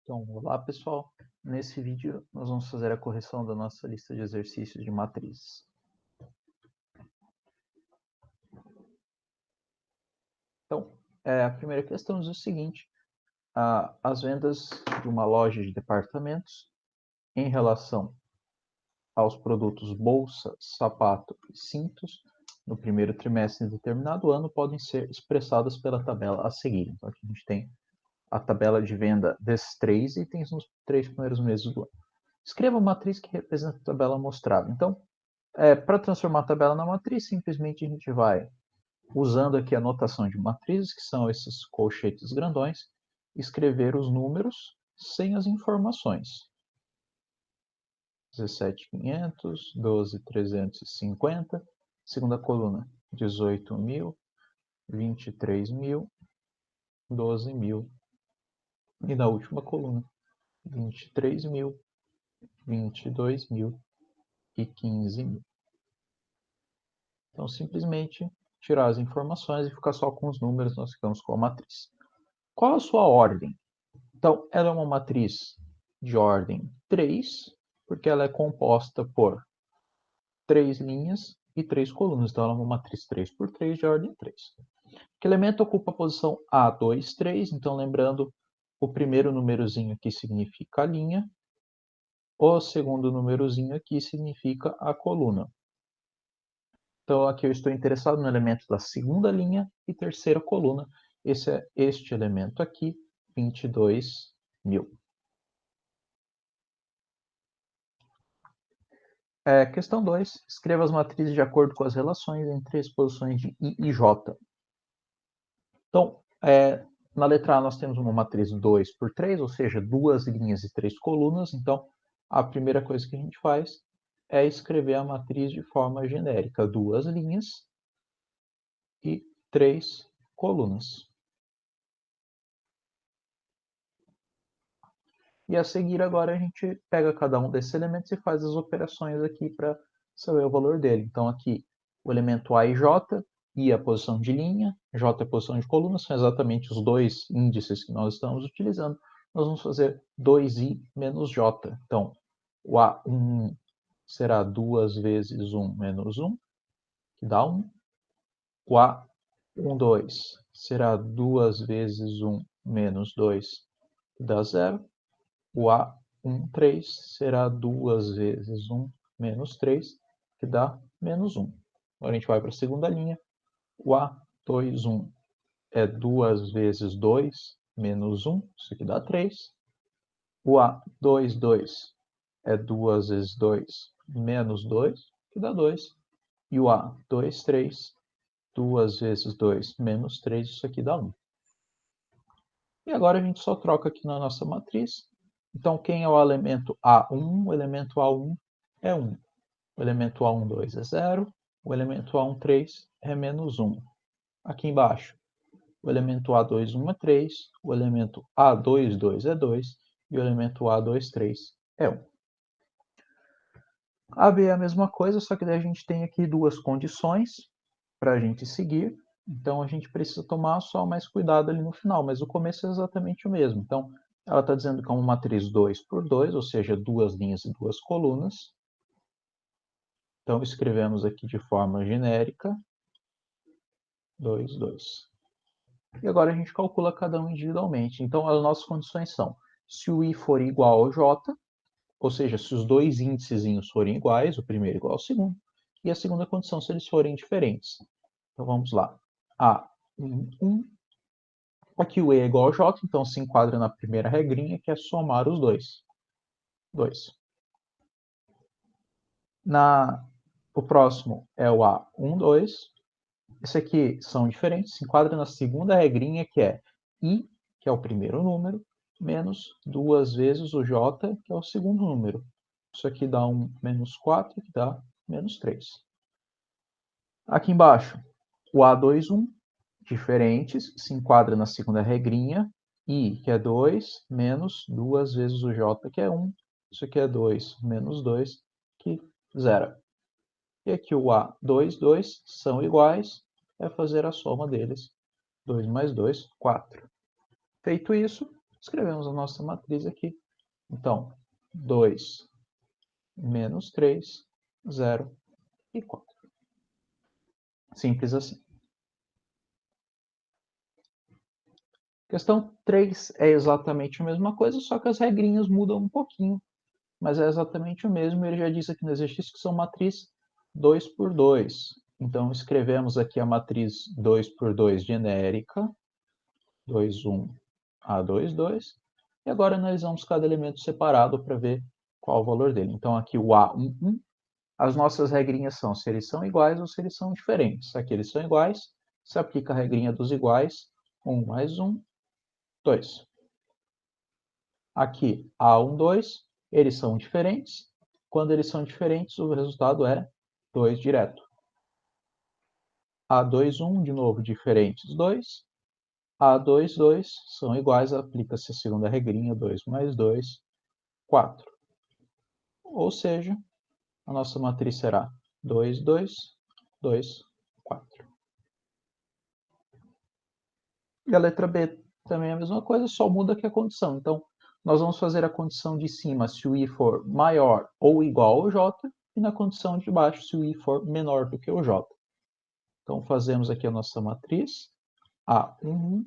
Então, olá pessoal, nesse vídeo nós vamos fazer a correção da nossa lista de exercícios de matrizes. Então, a primeira questão diz o seguinte: as vendas de uma loja de departamentos em relação aos produtos bolsa, sapato e cintos no primeiro trimestre de determinado ano podem ser expressadas pela tabela a seguir. Então, aqui a gente tem a tabela de venda desses três itens nos 3 primeiros meses do ano. Escreva a matriz que representa a tabela mostrada. Então, para transformar a tabela na matriz, simplesmente a gente vai usando aqui a notação de matrizes, que são esses colchetes grandões, escrever os números sem as informações. 17.500, 12.350, segunda coluna, 18.000, 23.000, 12.000. E na última coluna, 23.000, 22.000 e 15.000. Então, simplesmente tirar as informações e ficar só com os números, nós ficamos com a matriz. Qual a sua ordem? Então, ela é uma matriz de ordem 3, porque ela é composta por 3 linhas e 3 colunas. Então, ela é uma matriz 3 por 3 de ordem 3. Que elemento ocupa a posição A2, 3? Então, lembrando, o primeiro númerozinho aqui significa a linha, o segundo númerozinho aqui significa a coluna. Então, aqui eu estou interessado no elemento da segunda linha e terceira coluna. Esse é este elemento aqui, 22.000. Questão 2. Escreva as matrizes de acordo com as relações entre as posições de I e J. Então, na letra A nós temos uma matriz 2 por 3, ou seja, 2 linhas e 3 colunas. Então, a primeira coisa que a gente faz é escrever a matriz de forma genérica. 2 linhas e 3 colunas. E a seguir agora a gente pega cada um desses elementos e faz as operações aqui para saber o valor dele. Então aqui o elemento A e J, I é a posição de linha, J é a posição de coluna, são exatamente os dois índices que nós estamos utilizando. Nós vamos fazer 2I menos J. Então o A1 será 2 vezes 1 menos 1, que dá 1. O A12 será 2 vezes 1 menos 2, que dá 0. O A13 será 2 vezes 1 menos 3, que dá menos 1. Agora a gente vai para a segunda linha. O A21 é 2 vezes 2 menos 1, isso aqui dá 3. O A22 é 2 vezes 2 menos 2, que dá 2. E o A23, 2 vezes 2 menos 3, isso aqui dá 1. E agora a gente só troca aqui na nossa matriz. Então, quem é o elemento A1? O elemento A1 é 1. O elemento A12 é 0. O elemento A13 é menos 1. Aqui embaixo, o elemento A21 é 3. O elemento A22 é 2. E o elemento A23 é 1. A B é a mesma coisa, só que daí a gente tem aqui duas condições para a gente seguir. Então, a gente precisa tomar só mais cuidado ali no final, mas o começo é exatamente o mesmo. Então, ela está dizendo que é uma matriz 2 por 2, ou seja, 2 linhas e 2 colunas. Então, escrevemos aqui de forma genérica, 2, 2. E agora a gente calcula cada um individualmente. Então, as nossas condições são, se o I for igual ao J, ou seja, se os dois índices forem iguais, o primeiro igual ao segundo, e a segunda condição, se eles forem diferentes. Então, vamos lá. A1, aqui o E é igual ao J, então se enquadra na primeira regrinha, que é somar os dois. 2. O próximo é o A12. Esse aqui são diferentes, se enquadra na segunda regrinha, que é I, que é o primeiro número, menos 2 vezes o J, que é o segundo número. Isso aqui dá um menos 4, que dá menos 3. Aqui embaixo, o A21, diferentes, se enquadra na segunda regrinha, I, que é 2, menos 2 vezes o J, que é 1. Isso aqui é 2 menos 2, que zera. E aqui o A2, 2 são iguais, é fazer a soma deles. 2 mais 2, 4. Feito isso, escrevemos a nossa matriz aqui. Então, 2 menos 3, 0 e 4. Simples assim. Questão 3 é exatamente a mesma coisa, só que as regrinhas mudam um pouquinho, mas é exatamente o mesmo. Ele já diz aqui no exercício que são matriz 2 por 2. Então, escrevemos aqui a matriz 2 por 2 genérica, 2, 1, A, 2, 2. E agora analisamos cada elemento separado para ver qual o valor dele. Então, aqui o A, 1, 1. As nossas regrinhas são se eles são iguais ou se eles são diferentes. Aqui eles são iguais, se aplica a regrinha dos iguais, 1 mais 1, 2. Aqui, A1, 2, eles são diferentes. Quando eles são diferentes, o resultado é 2 direto. A2, 1, de novo, diferentes, 2. A2, 2, são iguais, aplica-se a segunda regrinha, 2 mais 2, 4. Ou seja, a nossa matriz será 2, 2, 2, 4. E a letra B também é a mesma coisa, só muda aqui a condição. Então, nós vamos fazer a condição de cima se o I for maior ou igual ao J, e na condição de baixo se o I for menor do que o J. Então, fazemos aqui a nossa matriz, A11,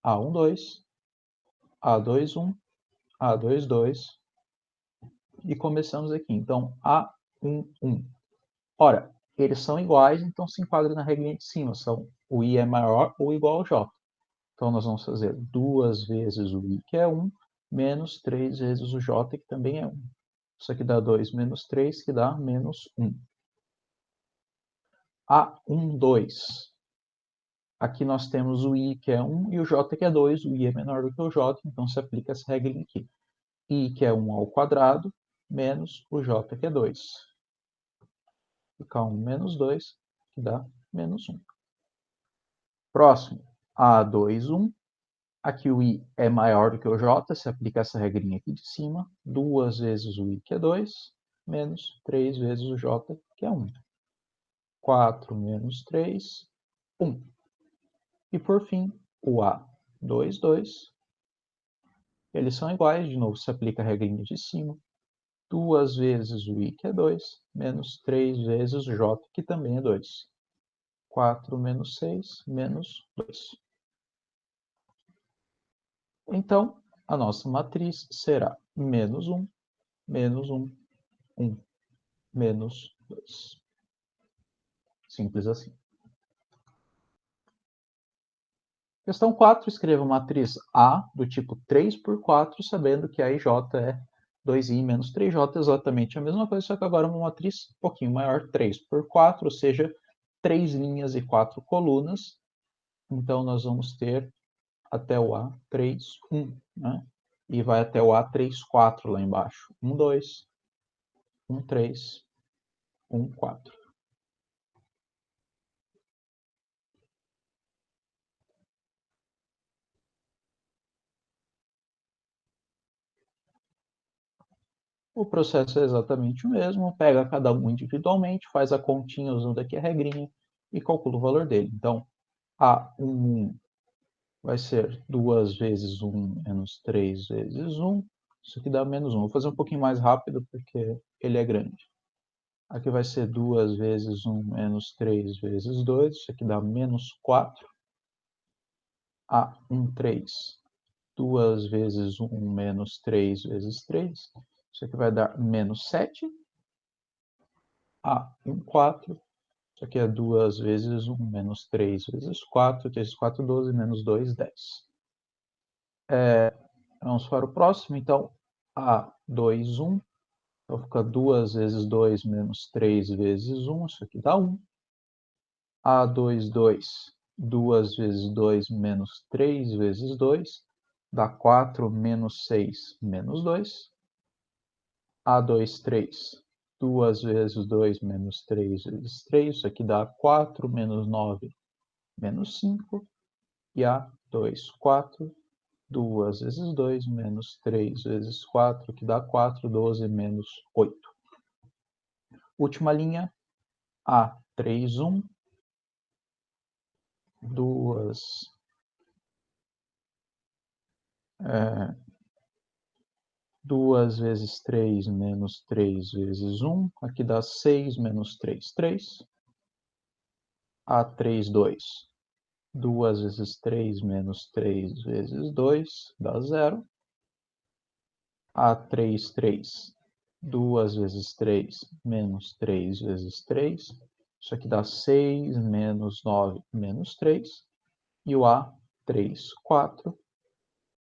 A12, A21, A22, e começamos aqui. Então, A11. Ora, eles são iguais, então se enquadra na regrinha de cima. O I é maior ou igual ao J. Então, nós vamos fazer 2 vezes o I, que é 1, menos 3 vezes o J, que também é 1. Isso aqui dá 2 menos 3, que dá menos 1. A1, 2. Aqui nós temos o I, que é 1, e o J, que é 2. O I é menor do que o J, então se aplica essa regra aqui. I, que é 1 ao quadrado, menos o J, que é 2. Fica 1 menos 2, que dá menos 1. Próximo, A2, 1. Aqui o I é maior do que o J, se aplica essa regrinha aqui de cima. 2 vezes o I, que é 2, menos 3 vezes o J, que é 1. 4 menos 3, 1. E por fim, o A2, 2. Eles são iguais, de novo, se aplica a regrinha de cima. 2 vezes o I, que é 2, menos 3 vezes o J, que também é 2. 4 menos 6, menos 2. Então, a nossa matriz será menos 1, menos 1, 1, menos 2. Simples assim. Questão 4, escreva uma matriz A do tipo 3 por 4, sabendo que a IJ é 2i menos 3j, exatamente a mesma coisa, só que agora uma matriz um pouquinho maior, 3 por 4, ou seja, 3 linhas e 4 colunas. Então, nós vamos ter até o A3, 1, né? E vai até o A3, 4 lá embaixo. 1, 2, 1, 3, 1, 4. O processo é exatamente o mesmo, pega cada um individualmente, faz a continha usando aqui a regrinha e calcula o valor dele. Então, A11 vai ser 2 vezes 1 menos 3 vezes 1. Isso aqui dá menos 1. Vou fazer um pouquinho mais rápido porque ele é grande. Aqui vai ser 2 vezes 1 menos 3 vezes 2. Isso aqui dá menos 4. A13. 2 vezes 1 menos 3 vezes 3. Isso aqui vai dar menos 7. A14. Isso aqui é 2 vezes 1 menos 3 vezes 4. 3 vezes 4, 12. Menos 2, 10. Vamos para o próximo. Então, A2, 1. Então, fica 2 vezes 2 menos 3 vezes 1. Isso aqui dá 1. A2, 2. 2 vezes 2 menos 3 vezes 2. Dá 4 menos 6 menos 2. A2, 3. 2 vezes 2 menos 3 vezes 3. Isso aqui dá 4 menos 9 menos 5. E A2, 4. 2 vezes 2 menos 3 vezes 4, que dá 4, 12 menos 8. Última linha, A3, 1. 2 2 vezes 3 menos 3 vezes 1, aqui dá 6 menos 3, 3. A3, 2. 2 vezes 3 menos 3 vezes 2 dá 0. A3, 3. 2 vezes 3 menos 3 vezes 3. Isso aqui dá 6 menos 9 menos 3. E o A3, 4.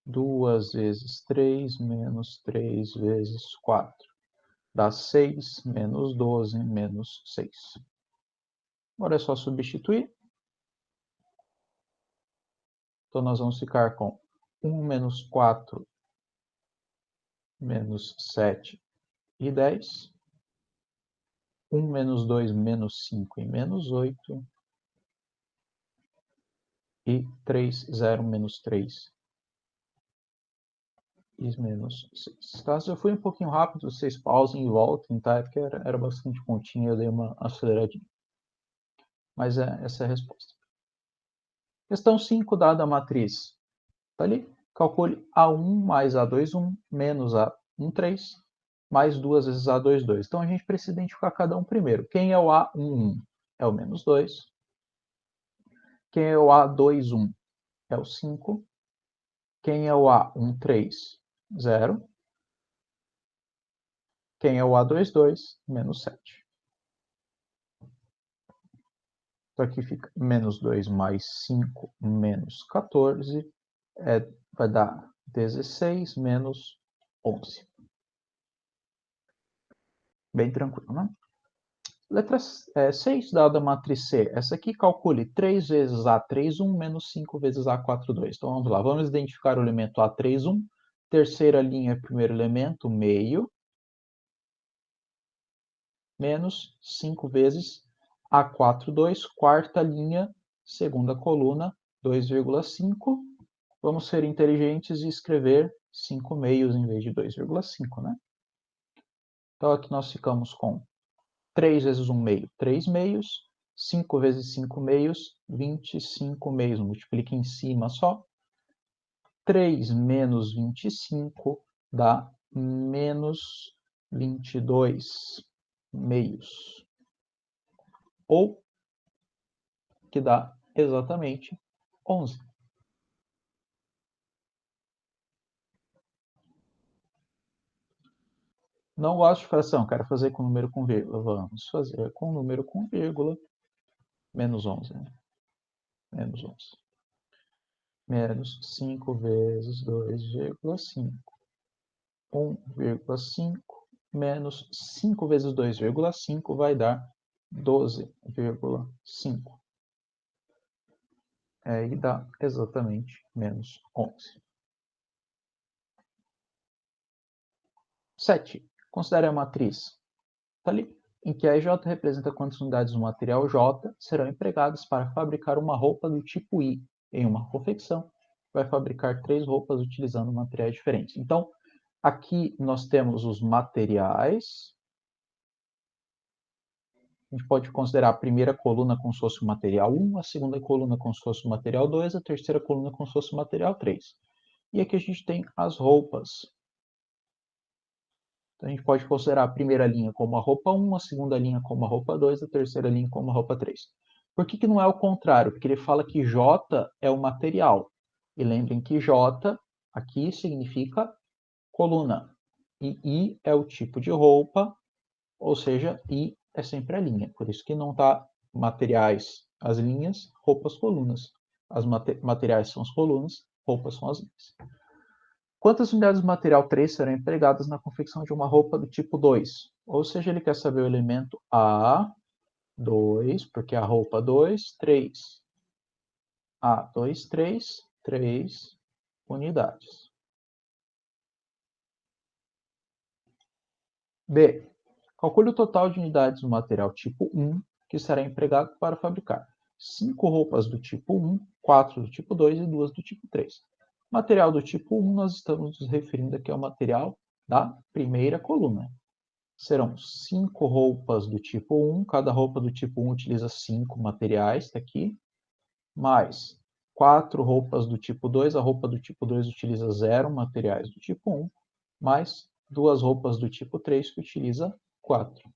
2 vezes 3 menos 3 vezes 4. Dá 6 menos 12 menos 6. Agora é só substituir. Então, nós vamos ficar com 1 menos 4 menos 7 e 10. 1 menos 2 menos 5 e menos 8. E 3, 0 menos 3 e menos 6. Tá? Se eu fui um pouquinho rápido, vocês pausem e voltem, tá? É porque era bastante continha, eu dei uma aceleradinha. Mas essa é a resposta. Questão 5, dada a matriz. Tá ali? Calcule A1 mais A2, 1 menos A1, 3 mais 2 vezes A2, 2. Então, a gente precisa identificar cada um primeiro. Quem é o A1, 1? É o menos 2. Quem é o A2, 1? É o 5. Quem é o A1, 3? 0. Quem é o A2, 2? Menos 7. Então, aqui fica menos 2 mais 5 menos 14. Vai dar 16 menos 11. Bem tranquilo, né? Letra 6, dada a matriz C. Essa aqui calcule 3 vezes A3, 1 menos 5 vezes A4, 2. Então, vamos lá. Vamos identificar o elemento A3, 1. Terceira linha, primeiro elemento, meio. Menos 5 vezes A4, 2. Quarta linha, segunda coluna, 2,5. Vamos ser inteligentes e escrever 5 meios em vez de 2,5, né? Então, aqui nós ficamos com 3 vezes 1 meio, 3 meios. 5 vezes 5 meios, 25 meios. Multiplica em cima só. 3 menos 25 dá menos 22 meios. Ou que dá exatamente 11. Não gosto de fração, quero fazer com número com vírgula. Vamos fazer com número com vírgula. Menos 11, né? Menos 11. Menos 5 vezes 2,5. 1,5 menos 5 vezes 2,5 vai dar 12,5. E dá exatamente menos 11. 7. Considere a matriz. Está ali. Em que a EJ representa quantas unidades do material J serão empregadas para fabricar uma roupa do tipo I. Em uma confecção, vai fabricar 3 roupas utilizando materiais diferentes. Então, aqui nós temos os materiais. A gente pode considerar a primeira coluna como se fosse o material 1, a segunda coluna como se fosse o material 2, a terceira coluna como se fosse o material 3. E aqui a gente tem as roupas. Então, a gente pode considerar a primeira linha como a roupa 1, a segunda linha como a roupa 2, a terceira linha como a roupa 3. Por que não é o contrário? Porque ele fala que J é o material. E lembrem que J aqui significa coluna. E I é o tipo de roupa, ou seja, I é sempre a linha. Por isso que não está materiais as linhas, roupas colunas. As materiais são as colunas, roupas são as linhas. Quantas unidades do material 3 serão empregadas na confecção de uma roupa do tipo 2? Ou seja, ele quer saber o elemento A, 2, porque a roupa 2, 3. A2, 3, 3 unidades. B. Calcule o total de unidades do material tipo 1 que será empregado para fabricar 5 roupas do tipo 1, 4 do tipo 2 e 2 do tipo 3. Material do tipo 1, nós estamos nos referindo aqui ao material da primeira coluna. Serão 5 roupas do tipo 1, cada roupa do tipo 1 utiliza 5 materiais, está aqui, mais 4 roupas do tipo 2, a roupa do tipo 2 utiliza 0 materiais do tipo 1, mais 2 roupas do tipo 3 que utiliza 4.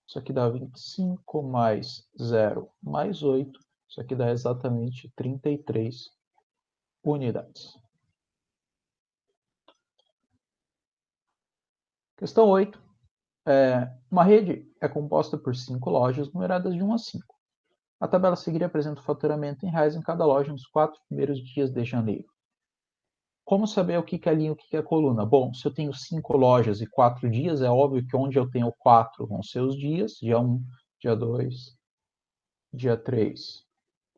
Isso aqui dá 25 mais 0 mais 8. Isso aqui dá exatamente 33 unidades. Questão 8. Uma rede é composta por 5 lojas numeradas de 1 a 5. A tabela a seguir apresenta o faturamento em reais em cada loja nos 4 primeiros dias de janeiro. Como saber o que é linha e o que é coluna? Bom, se eu tenho 5 lojas e 4 dias, é óbvio que onde eu tenho 4 vão ser os dias, dia 1, dia 2, dia 3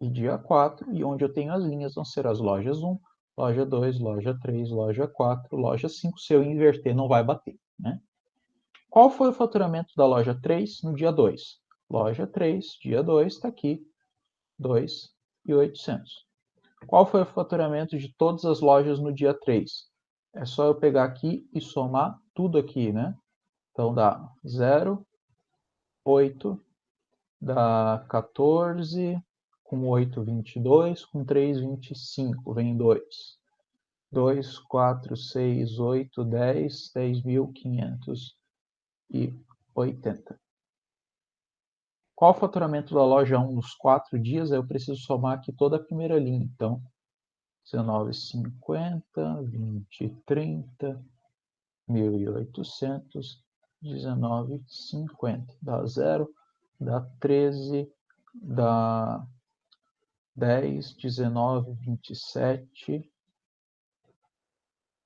e dia 4, e onde eu tenho as linhas vão ser as lojas 1, loja 2, loja 3, loja 4, loja 5. Se eu inverter, não vai bater, né? Qual foi o faturamento da loja 3 no dia 2? Loja 3, dia 2, está aqui, 2.800. Qual foi o faturamento de todas as lojas no dia 3? É só eu pegar aqui e somar tudo aqui, né? Então dá 0, 8, dá 14, com 8, 22, com 3, 25, vem 2. 2, 4, 6, 8, 10, 10.580. Qual o faturamento da loja 1 nos 4 dias? Eu preciso somar aqui toda a primeira linha. Então, 19,50, 20, 30, 1.800, 19,50. Dá 0, dá 13, dá 10, 19, 27,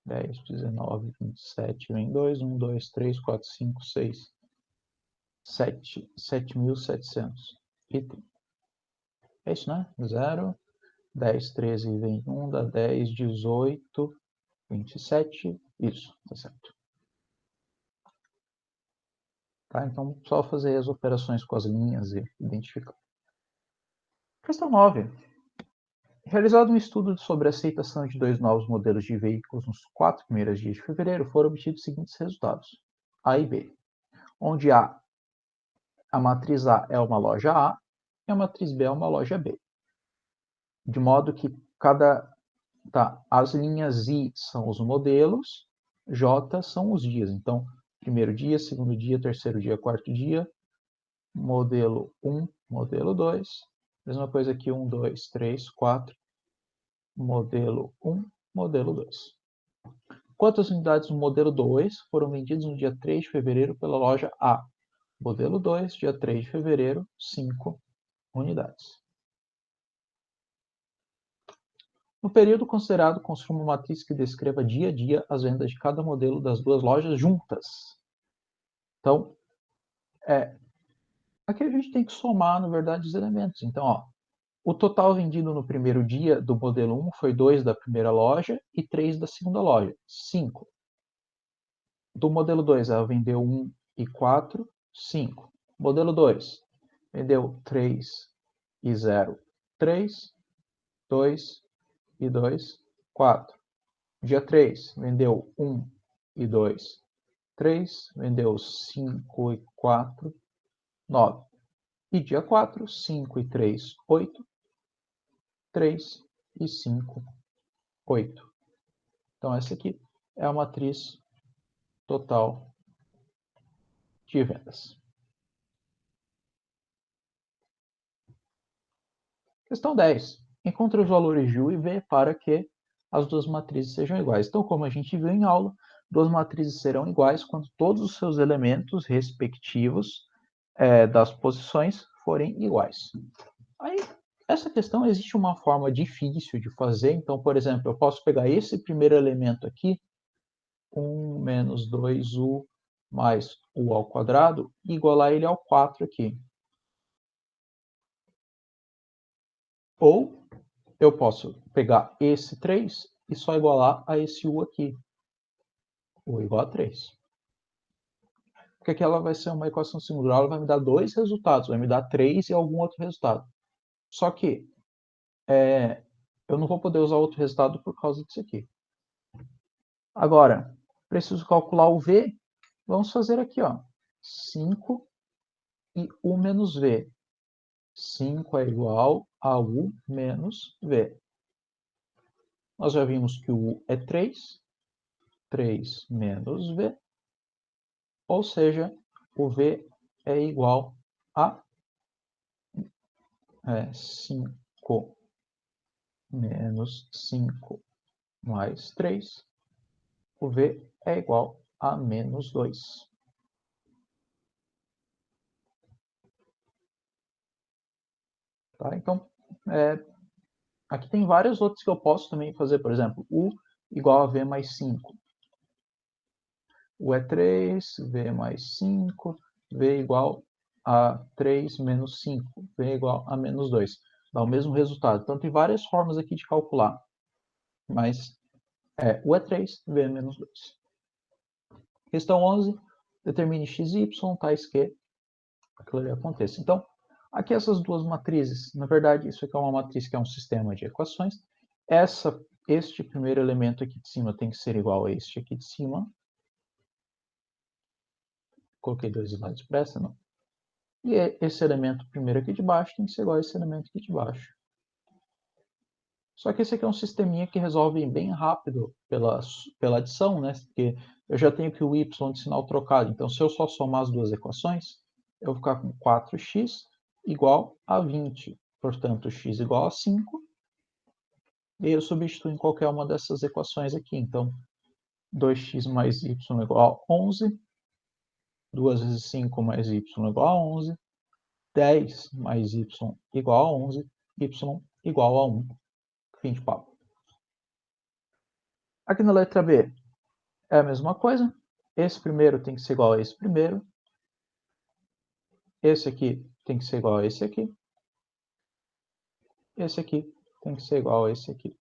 10, 19, 27, vem 2, 1, 2, 3, 4, 5, 6, 7, 7.730. É isso, né? 0, 10, 13, vem 1, dá 10, 18, 27, isso, tá certo. Tá? Então, só fazer as operações com as linhas e identificar. Questão 9. Realizado um estudo sobre a aceitação de 2 novos modelos de veículos nos 4 primeiros dias de fevereiro, foram obtidos os seguintes resultados: A e B, onde a matriz A é uma loja A e a matriz B é uma loja B. De modo que as linhas I são os modelos, J são os dias. Então, primeiro dia, segundo dia, terceiro dia, quarto dia, modelo 1, modelo 2. Mesma coisa aqui, 1, 2, 3, 4, modelo 1, modelo 2. Quantas unidades do modelo 2 foram vendidas no dia 3 de fevereiro pela loja A? Modelo 2, dia 3 de fevereiro, 5 unidades. No período considerado, construa uma matriz que descreva dia a dia as vendas de cada modelo das duas lojas juntas. Então, aqui a gente tem que somar, na verdade, os elementos. Então, ó, o total vendido no primeiro dia do modelo 1 foi 2 da primeira loja e 3 da segunda loja, 5. Do modelo 2, ela vendeu 1 e 4, 5. Modelo 2, vendeu 3 e 0, 3, 2 e 2, 4. Dia 3, vendeu 1 e 2, 3. Vendeu 5 e 4, 9. E dia 4, 5 e 3, 8. 3 e 5, 8. Então, essa aqui é a matriz total de vendas. Questão 10. Encontre os valores de U e V para que as duas matrizes sejam iguais. Então, como a gente viu em aula, duas matrizes serão iguais quando todos os seus elementos respectivos das posições forem iguais. Aí, essa questão existe uma forma difícil de fazer. Então, por exemplo, eu posso pegar esse primeiro elemento aqui, 1 menos 2U mais U ao quadrado, e igualar ele ao 4 aqui. Ou eu posso pegar esse 3 e só igualar a esse U aqui. U igual a 3. Porque aqui ela vai ser uma equação singular, ela vai me dar dois resultados, vai me dar 3 e algum outro resultado. Só que eu não vou poder usar outro resultado por causa disso aqui. Agora, preciso calcular o V. Vamos fazer aqui, ó, 5 e U menos V. 5 é igual a U menos V. nós já vimos que o U é 3 menos V, ou seja, o V é igual a 5 menos 5 mais 3. O V é igual a menos 2. Tá? Então, aqui tem vários outros que eu posso também fazer. Por exemplo, U igual a V mais 5. U é 3, V mais 5, V igual a 3 menos 5, V igual a menos 2. Dá o mesmo resultado. Então, tem várias formas aqui de calcular. Mas U é 3, V é menos 2. Questão 11. Determine x e y tais que aquilo ali aconteça. Então, aqui essas duas matrizes, na verdade, isso aqui é uma matriz que é um sistema de equações. Este primeiro elemento aqui de cima tem que ser igual a este aqui de cima. Coloquei dois slides para essa, não. E esse elemento primeiro aqui de baixo tem que ser igual a esse elemento aqui de baixo. Só que esse aqui é um sisteminha que resolve bem rápido pela adição, né? Porque eu já tenho que o y de sinal trocado. Então, se eu só somar as duas equações, eu vou ficar com 4x igual a 20. Portanto, x igual a 5. E eu substituo em qualquer uma dessas equações aqui. Então, 2x mais y igual a 11. 2 vezes 5 mais y igual a 11. 10 mais y igual a 11. Y igual a 1. Fim de papo. Aqui na letra B é a mesma coisa. Esse primeiro tem que ser igual a esse primeiro. Esse aqui tem que ser igual a esse aqui. Esse aqui tem que ser igual a esse aqui.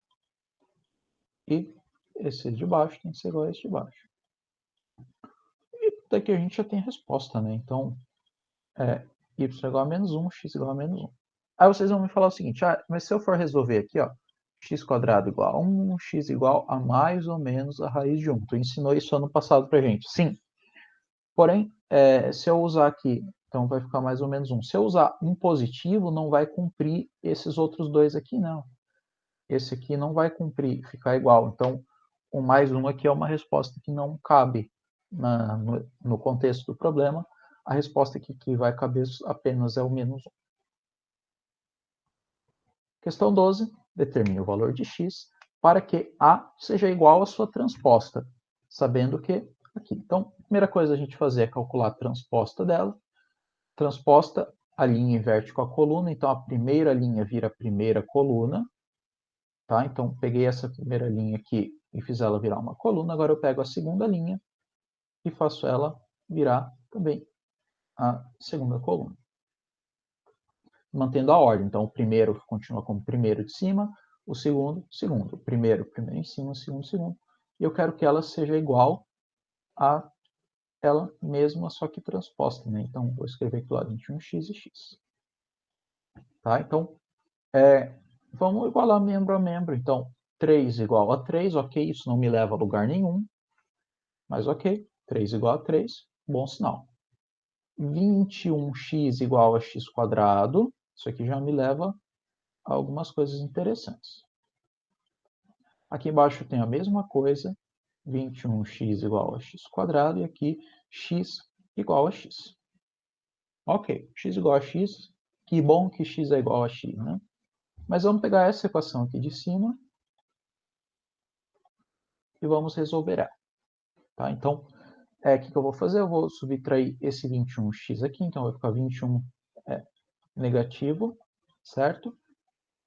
E esse de baixo tem que ser igual a esse de baixo. E daqui a gente já tem a resposta, né? Então, y igual a menos 1, x igual a menos 1. Aí vocês vão me falar o seguinte, mas se eu for resolver aqui, ó, x quadrado igual a 1, x igual a mais ou menos a raiz de 1. Tu ensinou isso ano passado pra gente. Sim. Porém, se eu usar aqui, então vai ficar mais ou menos 1. Se eu usar um positivo, não vai cumprir esses outros dois aqui, não. Esse aqui não vai cumprir, ficar igual. Então, o mais 1 aqui é uma resposta que não cabe no contexto do problema. A resposta aqui que vai caber apenas é o menos 1. Questão 12. Determine o valor de x para que A seja igual à sua transposta, sabendo que aqui. Então, a primeira coisa a gente fazer é calcular a transposta dela. Transposta, a linha inverte com a coluna, então a primeira linha vira a primeira coluna. Tá? Então, peguei essa primeira linha aqui e fiz ela virar uma coluna. Agora eu pego a segunda linha e faço ela virar também a segunda coluna. Mantendo a ordem. Então, o primeiro continua como primeiro de cima, o segundo, segundo. Primeiro em cima, segundo, segundo. E eu quero que ela seja igual a ela mesma, só que transposta. Né? Então, vou escrever aqui lá 21x e x. Tá? Então, vamos igualar membro a membro. Então, 3 igual a 3, ok, isso não me leva a lugar nenhum. Mas ok, 3 igual a 3, bom sinal. 21x igual a x quadrado, isso aqui já me leva a algumas coisas interessantes. Aqui embaixo tem a mesma coisa, 21x igual a x quadrado, e aqui x igual a x. Ok, x igual a x, que bom que x é igual a x, né? Mas vamos pegar essa equação aqui de cima e vamos resolver ela. Tá? Então, o que eu vou fazer? Eu vou subtrair esse 21x aqui, então vai ficar 21 negativo, certo?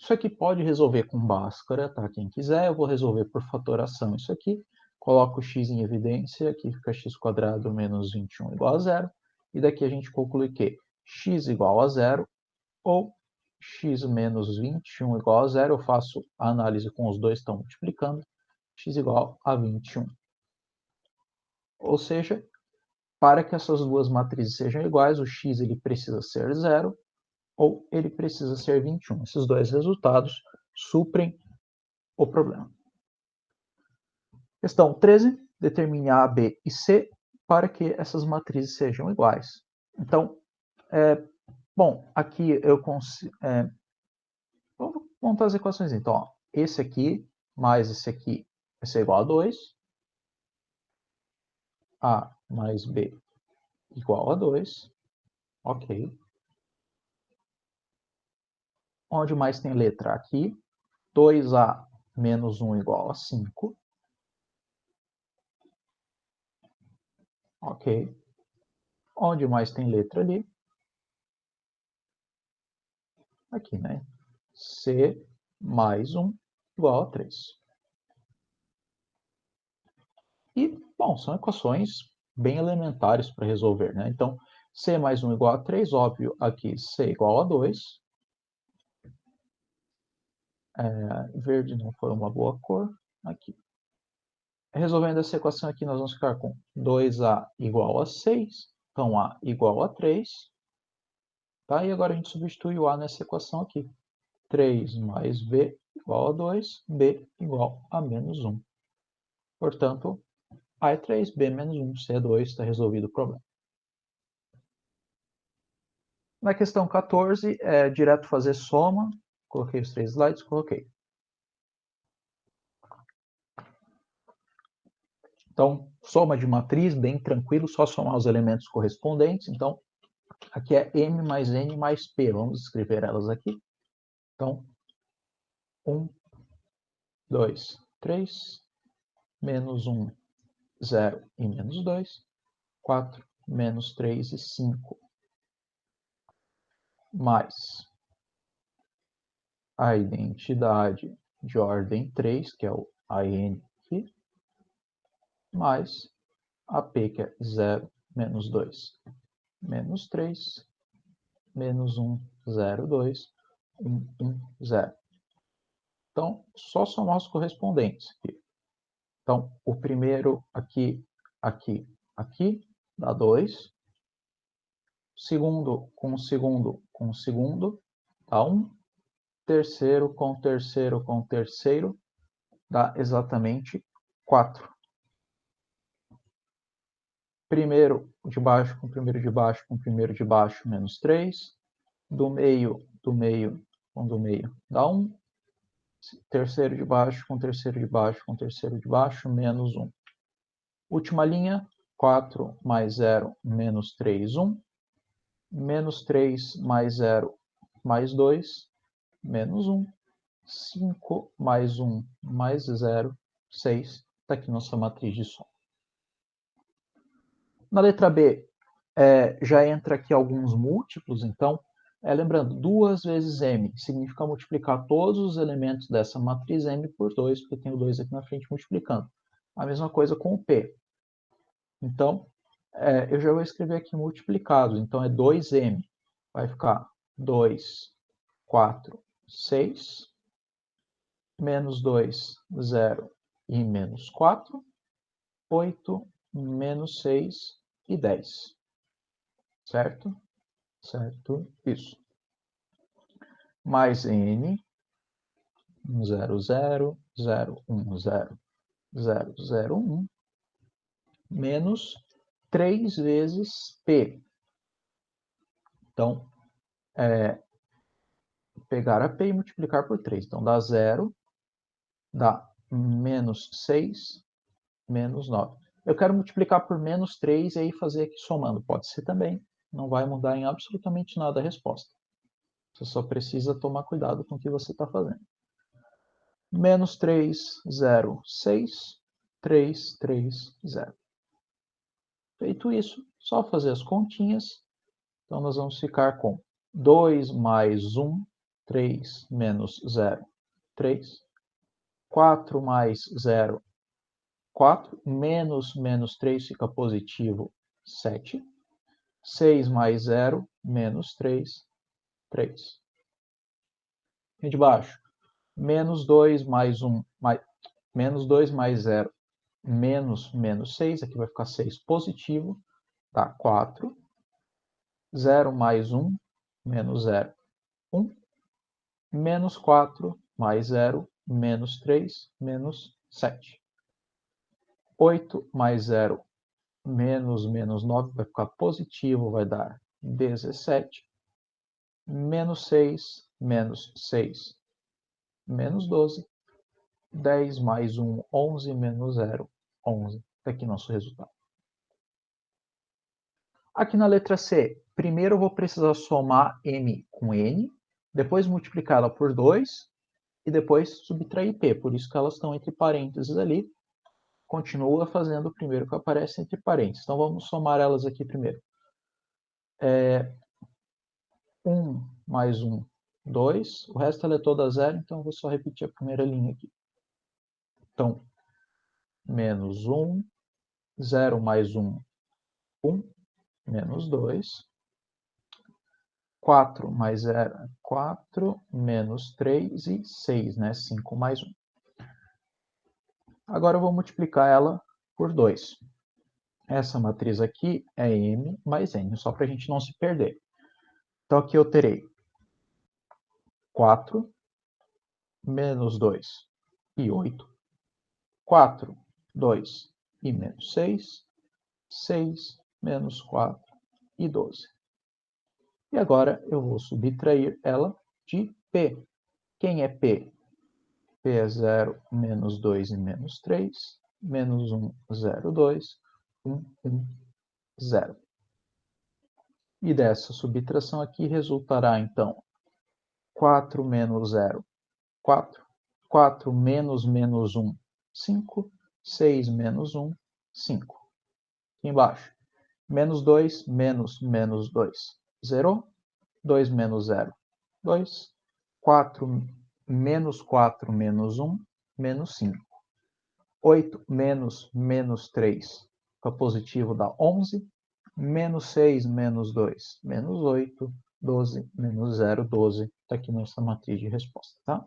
Isso aqui pode resolver com Bhaskara, tá? Quem quiser, eu vou resolver por fatoração isso aqui. Coloco o x em evidência, aqui fica x quadrado menos 21 igual a zero. E daqui a gente conclui que x igual a zero ou x menos 21 igual a zero. Eu faço a análise com os dois estão multiplicando. X igual a 21. Ou seja, para que essas duas matrizes sejam iguais, o x ele precisa ser zero ou ele precisa ser 21. Esses dois resultados suprem o problema. Questão 13. Determine A, B e C para que essas matrizes sejam iguais. Então, bom, aqui eu consigo... vamos montar as equações. Então, ó, esse aqui mais esse aqui vai ser igual a 2. A mais B igual a 2. Ok. Onde mais tem letra? Aqui. 2A menos 1 igual a 5. Ok. Onde mais tem letra ali? Aqui, né? C mais 1 igual a 3. E, bom, são equações bem elementares para resolver, né? Então, C mais 1 igual a 3, óbvio, aqui C igual a 2. Verde não foi uma boa cor. Aqui. Resolvendo essa equação aqui, nós vamos ficar com 2A igual a 6. Então, A igual a 3. Tá? E agora a gente substitui o A nessa equação aqui. 3 mais B igual a 2, B igual a menos 1. Portanto, A é 3, B menos 1, C é 2, está resolvido o problema. Na questão 14, é direto fazer soma. Coloquei os 3 slides, coloquei. Então, soma de matriz, bem tranquilo, só somar os elementos correspondentes. Então, aqui é M mais N mais P. Vamos escrever elas aqui. Então, 1, 2, 3, menos 1, 0 e menos 2, 4, menos 3 e 5, mais a identidade de ordem 3, que é o AN aqui, mais a P, que é 0, menos 2, menos 3, menos 1, 0, 2, 1, 1, 0. Então, só somar os correspondentes aqui. Então, o primeiro aqui, aqui, aqui, dá 2. Segundo com o segundo com o segundo, dá 1. Terceiro com terceiro com terceiro, dá exatamente 4. Primeiro de baixo com primeiro de baixo com primeiro de baixo, menos 3. Do meio com do meio, dá 1. Terceiro de baixo com terceiro de baixo com terceiro de baixo, menos 1. Última linha, 4 mais 0, menos 3, 1. Menos 3 mais 0, mais 2, menos 1. 5 mais 1 mais 0, 6. Está aqui nossa matriz de soma. Na letra B, já entra aqui alguns múltiplos, então, lembrando, 2 vezes m significa multiplicar todos os elementos dessa matriz m por 2, porque eu tenho 2 aqui na frente multiplicando. A mesma coisa com o P. Então, eu já vou escrever aqui multiplicado, então é 2m. Vai ficar 2, 4, 6, menos 2, 0 e menos 4, 8, menos 6 e 10. Certo? Certo? Isso. Mais n, 0, 0, 0, 1, 0, 0, 0, 1, menos 3 vezes p. Então, pegar a p e multiplicar por 3. Então, dá 0, dá menos 6, menos 9. Eu quero multiplicar por menos 3 e aí fazer aqui somando. Pode ser também. Não vai mudar em absolutamente nada a resposta. Você só precisa tomar cuidado com o que você está fazendo. Menos 3, 0, 6, 3, 3, 0. Feito isso, só fazer as continhas. Então, nós vamos ficar com 2 mais 1, 3, menos 0, 3. 4 mais 0, 4. Menos 3 fica positivo, 7. 6 mais 0, menos 3, 3. E de baixo, menos 2 mais 1, menos 2 mais 0, menos 6, aqui vai ficar 6 positivo, tá? 4. 0 mais 1, menos 0, 1. Menos 4 mais 0, menos 3, menos 7. 8 mais 0, menos 9, vai ficar positivo, vai dar 17. Menos 6, menos 6, menos 12. 10 mais 1, 11, menos 0, 11. Está aqui nosso resultado. Aqui na letra C, primeiro eu vou precisar somar m com n, depois multiplicá-la por 2 e depois subtrair p. Por isso que elas estão entre parênteses ali. Continua fazendo o primeiro que aparece entre parênteses. Então vamos somar elas aqui primeiro. 1 mais 1, 2. O resto ela é toda zero, então eu vou só repetir a primeira linha aqui. Então, menos 1, 0 mais 1, 1, menos 2. 4 mais 0 é 4, menos 3 e 6, né? 5 mais 1. Agora eu vou multiplicar ela por 2. Essa matriz aqui é m mais n, só para a gente não se perder. Então aqui eu terei 4 menos 2 e 8. 4, 2 e menos 6. 6 menos 4 e 12. E agora eu vou subtrair ela de P. Quem é P? P é 0, menos 2 e menos 3, menos 1, 0, 2, 1, 1, 0. E dessa subtração aqui resultará, então, 4 menos 0, 4. 4 menos menos 1, 5. 6 menos 1, 5. Aqui embaixo, menos 2 menos menos 2, 0. 2 menos 0, 2. 4 menos 4 menos 1, menos 5. 8 menos menos 3, que é positivo, dá 11. Menos 6 menos 2, menos 8. 12 menos 0, 12. Está aqui nossa matriz de resposta, tá?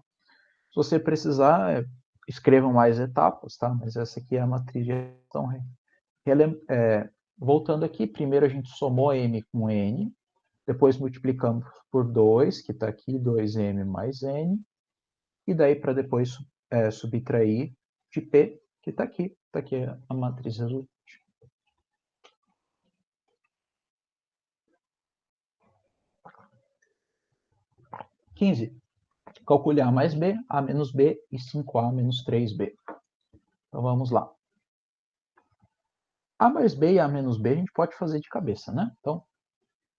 Se você precisar, escrevam mais etapas, tá? Mas essa aqui é a matriz de resposta. Voltando aqui, primeiro a gente somou m com n, depois multiplicamos por 2, que está aqui, 2m mais n, e daí para depois subtrair de p, que está aqui a matriz resultante. 15. Calcule A mais B, A menos B e 5A menos 3B. Então vamos lá. A mais B e A menos B a gente pode fazer de cabeça, né? Então,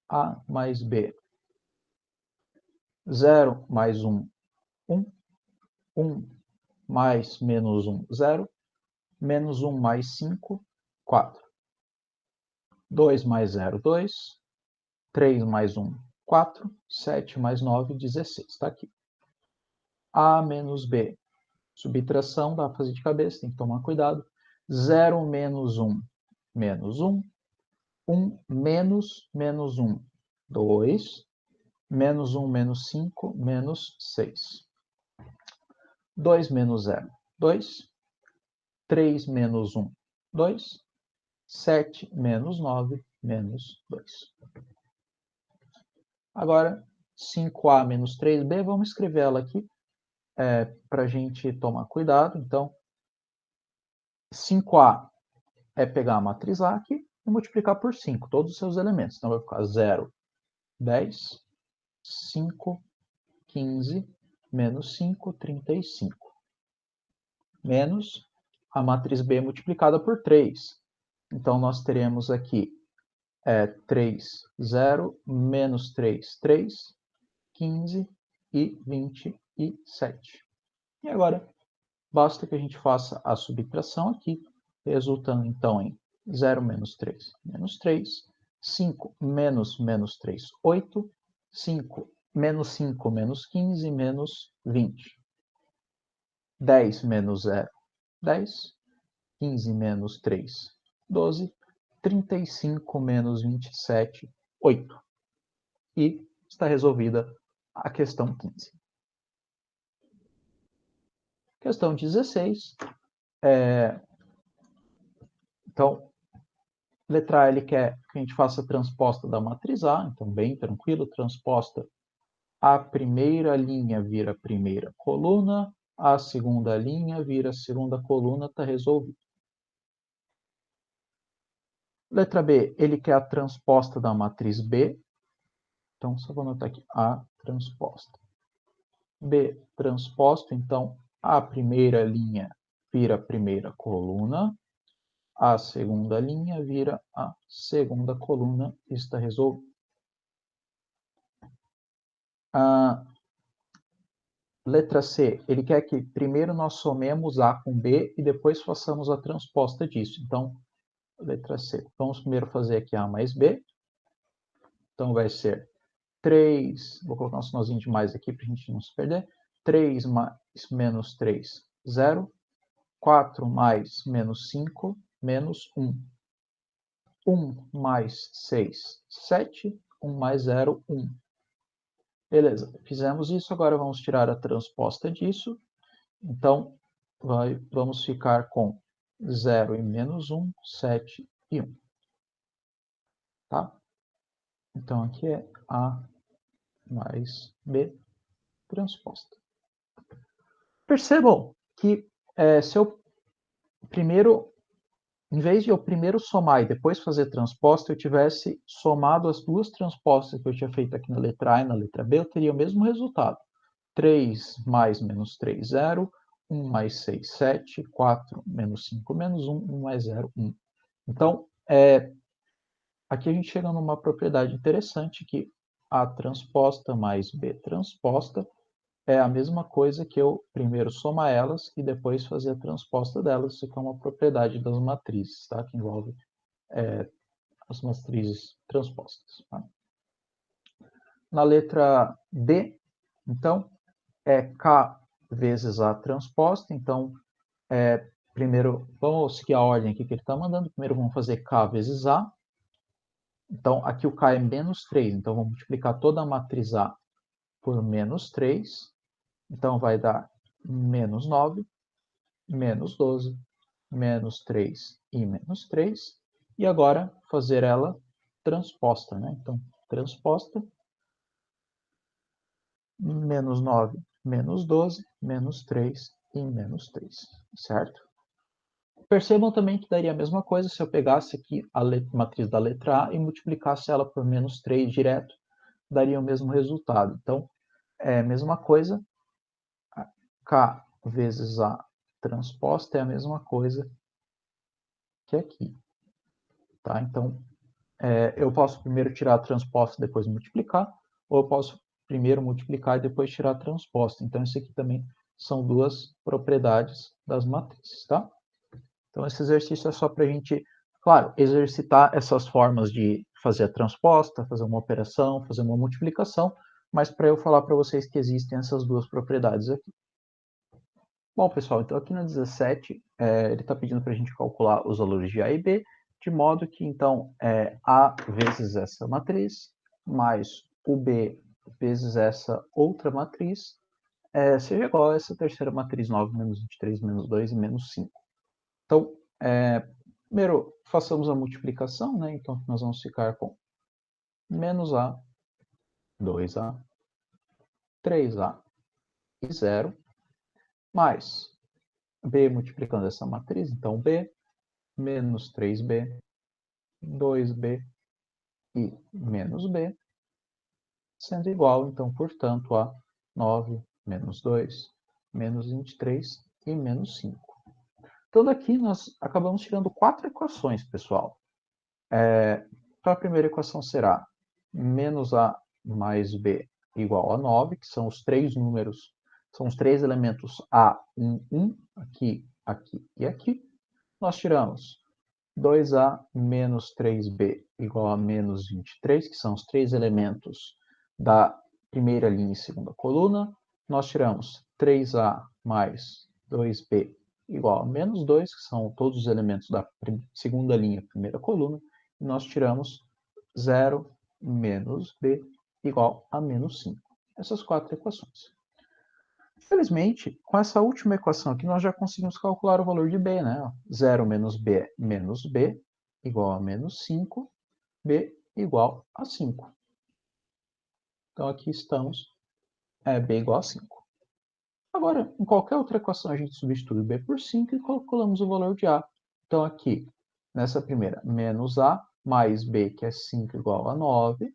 A mais B. 0 mais 1, 1. 1 mais menos 1, 0. Menos 1 mais 5, 4. 2 mais 0, 2. 3 mais 1, 4. 7 mais 9, 16. Está aqui. A menos B. Subtração, dá para fazer de cabeça, tem que tomar cuidado. 0 menos 1, menos 1. 1 menos menos 1, 2. Menos 1 menos 5, menos 6. 2 menos 0, 2. 3 menos 1, 2. 7 menos 9, menos 2. Agora, 5A menos 3B, vamos escrever ela aqui para a gente tomar cuidado. Então, 5A é pegar a matriz A aqui e multiplicar por 5, todos os seus elementos. Então, vai ficar 0, 10, 5, 15, menos 5, 35. Menos a matriz B multiplicada por 3. Então, nós teremos aqui 3, 0, menos 3, 3, 15 e 27. E agora, basta que a gente faça a subtração aqui, resultando então em 0 menos 3, menos 3, 5 menos menos 3, 8, 5 menos 5, menos 15, menos 20. 10 menos 0, 10. 15 menos 3, 12. 35 menos 27, 8. E está resolvida a questão 15. Questão 16. Então, letra A, ele quer que a gente faça a transposta da matriz A. Então, bem tranquilo, transposta. A primeira linha vira a primeira coluna, a segunda linha vira a segunda coluna, está resolvido. Letra B, ele quer a transposta da matriz B. Então, só vou anotar aqui, A transposta. B transposto, então, a primeira linha vira a primeira coluna, a segunda linha vira a segunda coluna, está resolvido. A letra C, ele quer que primeiro nós somemos A com B e depois façamos a transposta disso. Então, letra C, vamos primeiro fazer aqui A mais B. Então, vai ser 3, vou colocar um sinalzinho de mais aqui para a gente não se perder. 3 mais menos 3, 0. 4 mais menos 5, menos 1. 1 mais 6, 7. 1 mais 0, 1. Beleza, fizemos isso, agora vamos tirar a transposta disso. Então, vamos ficar com 0 e menos 1, 7 e 1. Tá? Então, aqui é A mais B transposta. Percebam que se eu primeiro, em vez de eu primeiro somar e depois fazer transposta, eu tivesse somado as duas transpostas que eu tinha feito aqui na letra A e na letra B, eu teria o mesmo resultado. 3 mais menos 3, 0. 1 mais 6, 7. 4 menos 5, menos 1. 1 mais 0, 1. Então, aqui a gente chega numa propriedade interessante que A transposta mais B transposta é a mesma coisa que eu primeiro somar elas e depois fazer a transposta delas. Isso aqui é uma propriedade das matrizes, tá? Que envolve as matrizes transpostas. Tá? Na letra D, então, é K vezes A transposta. Então, primeiro, vamos seguir a ordem aqui que ele está mandando. Primeiro vamos fazer K vezes A. Então, aqui o K é menos 3. Então, vamos multiplicar toda a matriz A por menos 3. Então, vai dar menos 9, menos 12, menos 3 e menos 3. E agora, fazer ela transposta, né? Então, transposta, menos 9, menos 12, menos 3 e menos 3, certo? Percebam também que daria a mesma coisa se eu pegasse aqui a matriz da letra A e multiplicasse ela por menos 3 direto, daria o mesmo resultado. Então, é a mesma coisa, K vezes A transposta é a mesma coisa que aqui. Tá? Então, eu posso primeiro tirar a transposta e depois multiplicar, ou eu posso primeiro multiplicar e depois tirar a transposta. Então, isso aqui também são duas propriedades das matrizes. Tá? Então, esse exercício é só para a gente, claro, exercitar essas formas de fazer a transposta, fazer uma operação, fazer uma multiplicação, mas para eu falar para vocês que existem essas duas propriedades aqui. Bom, pessoal, então aqui no 17, ele está pedindo para a gente calcular os valores de A e B, de modo que, então, A vezes essa matriz, mais o B vezes essa outra matriz, seja igual a essa terceira matriz, 9 menos 23, menos 2 e menos 5. Então, primeiro, façamos a multiplicação, né? Então, nós vamos ficar com menos A, 2A, 3A e 0, mais B multiplicando essa matriz, então B, menos 3B, 2B e menos B, sendo igual, então, portanto, a 9 menos 2, menos 23 e menos 5. Então, daqui nós acabamos tirando 4 equações, pessoal. Então, a primeira equação será menos A mais B igual a 9, que são os três números, são os três elementos A, 1, 1, aqui, aqui e aqui. Nós tiramos 2A menos 3B igual a menos 23, que são os três elementos da primeira linha e segunda coluna. Nós tiramos 3A mais 2B igual a menos 2, que são todos os elementos da segunda linha e primeira coluna. E nós tiramos 0 menos B igual a menos 5. Essas quatro equações. Infelizmente, com essa última equação aqui, nós já conseguimos calcular o valor de B, né? 0 menos B é menos B, igual a menos 5, B igual a 5. Então, aqui estamos, B igual a 5. Agora, em qualquer outra equação, a gente substitui B por 5 e calculamos o valor de A. Então, aqui, nessa primeira, menos A mais B, que é 5 igual a 9,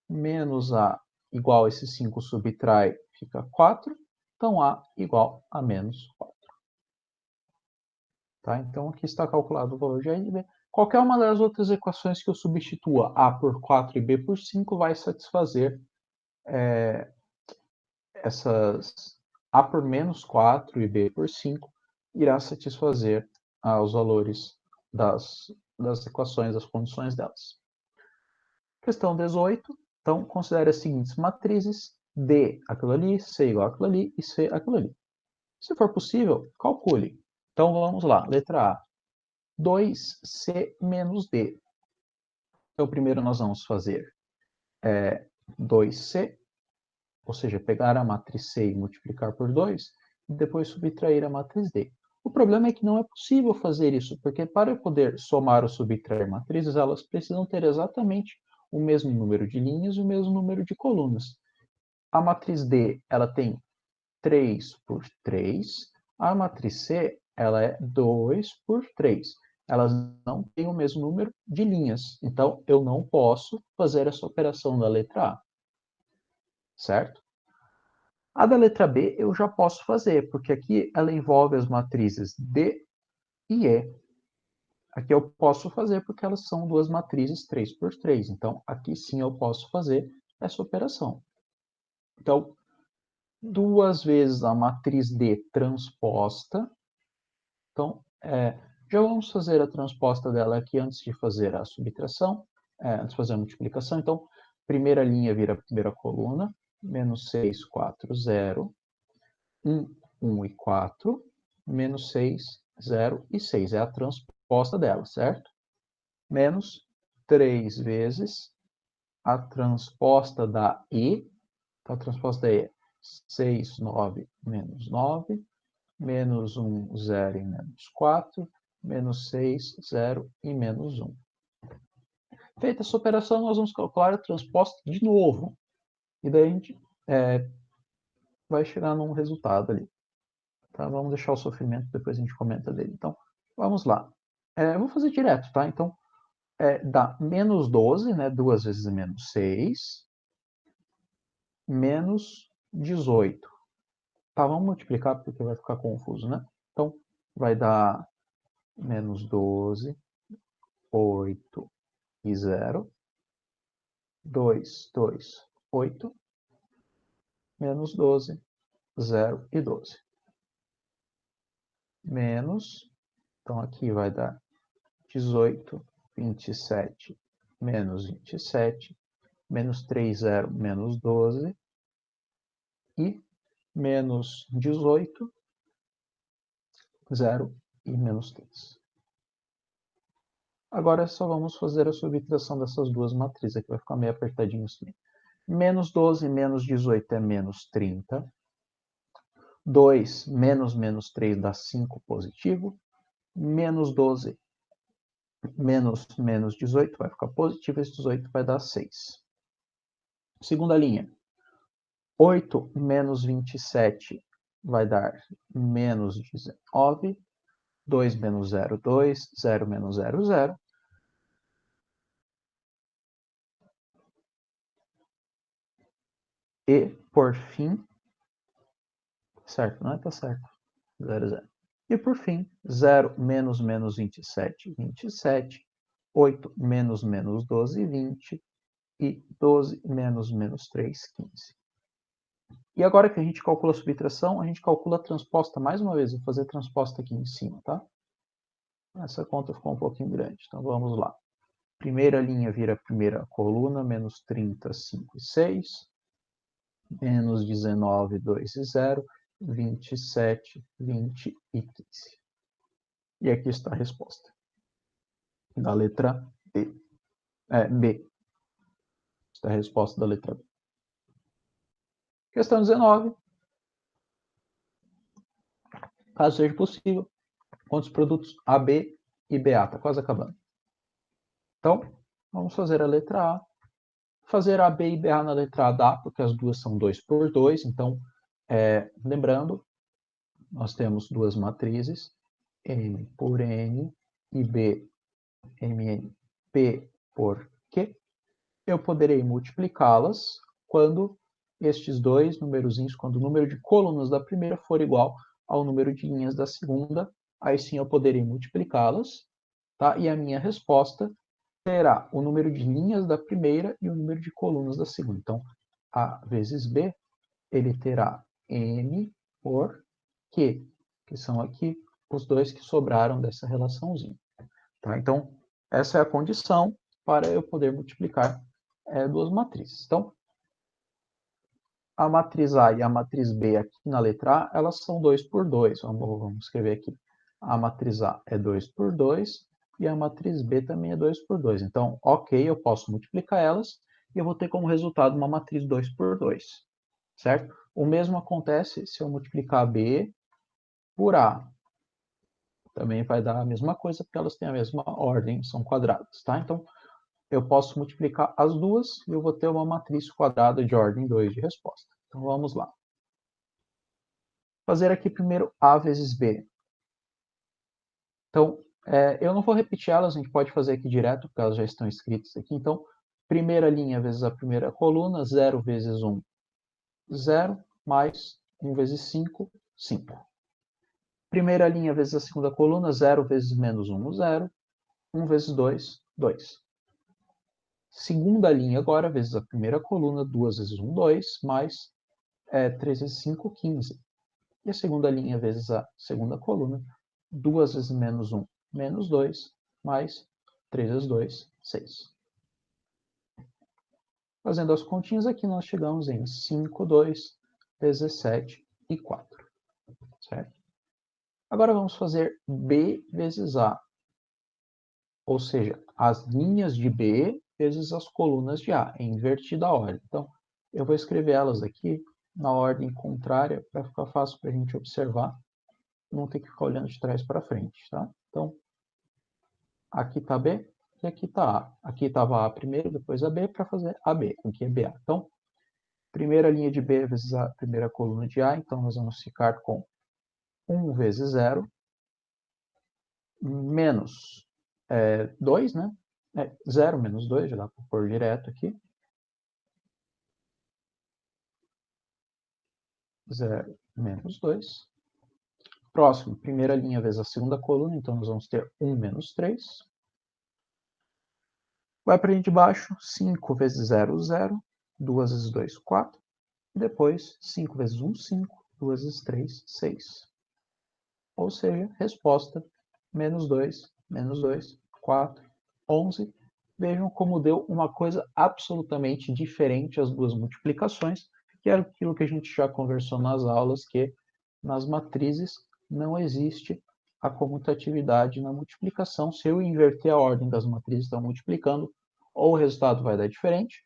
menos A igual a esse 5 subtrai, fica 4, Então, A igual a menos 4. Tá? Então, aqui está calculado o valor de A e de B. Qualquer uma das outras equações que eu substitua A por 4 e B por 5 vai satisfazer essas A por menos 4 e B por 5 irá satisfazer os valores das equações, as condições delas. Questão 18. Então, considere as seguintes matrizes: D aquilo ali, C igual àquilo ali e C aquilo ali. Se for possível, calcule. Então, vamos lá. Letra A. 2C menos D. Então, primeiro nós vamos fazer 2C, ou seja, pegar a matriz C e multiplicar por 2, e depois subtrair a matriz D. O problema é que não é possível fazer isso, porque para eu poder somar ou subtrair matrizes, elas precisam ter exatamente o mesmo número de linhas e o mesmo número de colunas. A matriz D, ela tem 3 por 3, a matriz C, ela é 2 por 3. Elas não têm o mesmo número de linhas, então eu não posso fazer essa operação da letra A, certo? A da letra B eu já posso fazer, porque aqui ela envolve as matrizes D e E. Aqui eu posso fazer porque elas são duas matrizes 3 por 3. Então, aqui sim eu posso fazer essa operação. Então, 2 vezes a matriz D transposta. Então, já vamos fazer a transposta dela aqui antes de fazer a subtração, antes de fazer a multiplicação. Então, primeira linha vira primeira coluna, menos 6, 4, 0. 1, 1 e 4, menos 6, 0 e 6. É a transposta dela, certo? Menos 3 vezes a transposta da I. Então, a transposta da I é 6, 9, menos 9, menos 1, 0 e menos 4, menos 6, 0 e menos 1. Feita essa operação, nós vamos calcular a transposta de novo. E daí a gente vai chegar num resultado ali. Tá? Vamos deixar o sofrimento, depois a gente comenta dele. Então, vamos lá. Vou fazer direto, tá? Então, dá menos 12, né? 2 vezes menos 6, menos 18. Tá, vamos multiplicar porque vai ficar confuso, né? Então, vai dar menos 12, 8 e 0. 2, 2, 8, menos 12, 0 e 12. Menos, então aqui vai dar 18, 27, menos 27, menos 3, 0, menos 12, e menos 18, 0 e menos 3. Agora só vamos fazer a subtração dessas duas matrizes, aqui vai ficar meio apertadinho isso. Menos 12 menos 18 é menos 30. 2 menos menos 3 dá 5 positivo. Menos 12 menos menos 18 vai ficar positivo, esse 18 vai dar 6. Segunda linha. 8 menos 27 vai dar menos 19. 2 menos 0, 2. 0 menos 0, 0. E, por fim, certo, não é? Tá certo. 0, 0. E, por fim, 0 menos menos 27, 27. 8 menos menos 12, 20. E 12 menos menos 3, 15. E agora que a gente calcula a subtração, a gente calcula a transposta mais uma vez. Vou fazer a transposta aqui em cima, tá? Essa conta ficou um pouquinho grande, então vamos lá. Primeira linha vira primeira coluna, menos 30, 5 e 6. Menos 19, 2 e 0. 27, 20 e 15. E aqui está a resposta da letra B. B. Está a resposta da letra B. Questão 19. Caso seja possível, quantos produtos AB e BA? Está quase acabando. Então, vamos fazer a letra A. Fazer AB e BA na letra A dá, porque as duas são 2 por 2. Então, lembrando, nós temos duas matrizes, M por N e B, MN, P por Q. Eu poderei multiplicá-las quando estes dois numerozinhos, quando o número de colunas da primeira for igual ao número de linhas da segunda, aí sim eu poderei multiplicá-las, tá? E a minha resposta terá o número de linhas da primeira e o número de colunas da segunda. Então, A vezes B, ele terá M por Q, que são aqui os dois que sobraram dessa relaçãozinha. Tá? Então, essa é a condição para eu poder multiplicar duas matrizes. Então, a matriz A e a matriz B aqui na letra A, elas são 2 por 2. Vamos escrever aqui. A matriz A é 2 por 2 e a matriz B também é 2 por 2. Então, ok, eu posso multiplicar elas e eu vou ter como resultado uma matriz 2 por 2. Certo? O mesmo acontece se eu multiplicar B por A. Também vai dar a mesma coisa, porque elas têm a mesma ordem, são quadradas. Tá? Então, eu posso multiplicar as duas e eu vou ter uma matriz quadrada de ordem 2 de resposta. Então, vamos lá. Fazer aqui primeiro A vezes B. Então, eu não vou repetir elas, a gente pode fazer aqui direto, porque elas já estão escritas aqui. Então, primeira linha vezes a primeira coluna, 0 vezes 1, 0, mais 1 vezes 5, 5. Primeira linha vezes a segunda coluna, 0 vezes menos 1, 0. 1 vezes 2, 2. Segunda linha agora, vezes a primeira coluna, 2 vezes 1, 2, mais 3 vezes 5, 15. E a segunda linha vezes a segunda coluna, 2 vezes menos 1, menos 2, mais 3 vezes 2, 6. Fazendo as continhas aqui, nós chegamos em 5, 2, 17 e 4. Certo? Agora vamos fazer B vezes A. Ou seja, as linhas de B vezes as colunas de A, em invertida ordem. Então, eu vou escrever elas aqui na ordem contrária, para ficar fácil para a gente observar, não ter que ficar olhando de trás para frente. Tá? Então, aqui está B e aqui está A. Aqui estava A primeiro, depois a B, para fazer AB, aqui é BA. Então, primeira linha de B vezes a primeira coluna de A, então nós vamos ficar com 1 vezes 0, menos 2, né? 0 menos 2, já dá para pôr direto aqui. 0 menos 2. Próximo, primeira linha vezes a segunda coluna, então nós vamos ter 1 menos 3. Vai para a linha de baixo, 5 vezes 0, 0. 2 vezes 2, 4. E depois, 5 vezes 1, 5. 2 vezes 3, 6. Ou seja, resposta, menos 2, 4, 11. Vejam como deu uma coisa absolutamente diferente as duas multiplicações, que era aquilo que a gente já conversou nas aulas, que nas matrizes não existe a comutatividade na multiplicação. Se eu inverter a ordem das matrizes que estão multiplicando, ou o resultado vai dar diferente,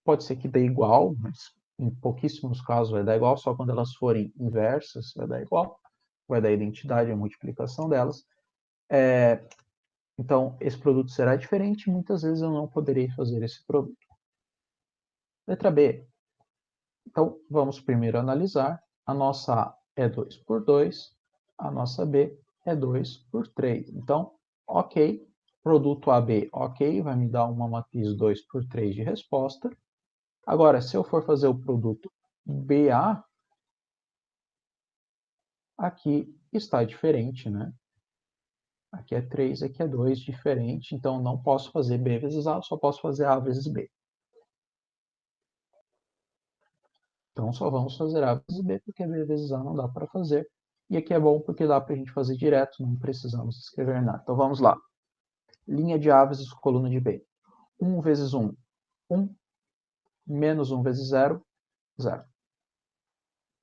pode ser que dê igual, mas em pouquíssimos casos vai dar igual, só quando elas forem inversas vai dar igual, vai dar identidade à multiplicação delas. Então, esse produto será diferente e muitas vezes eu não poderei fazer esse produto. Letra B. Então, vamos primeiro analisar. A nossa A é 2 por 2, a nossa B é 2 por 3. Então, ok, produto AB, ok, vai me dar uma matriz 2 por 3 de resposta. Agora, se eu for fazer o produto BA, aqui está diferente, né? Aqui é 3, aqui é 2, diferente, então não posso fazer B vezes A, só posso fazer A vezes B. Então só vamos fazer A vezes B, porque B vezes A não dá para fazer. E aqui é bom porque dá para a gente fazer direto, não precisamos escrever nada. Então vamos lá. Linha de A vezes coluna de B. 1 vezes 1, 1. Menos 1 vezes 0, 0.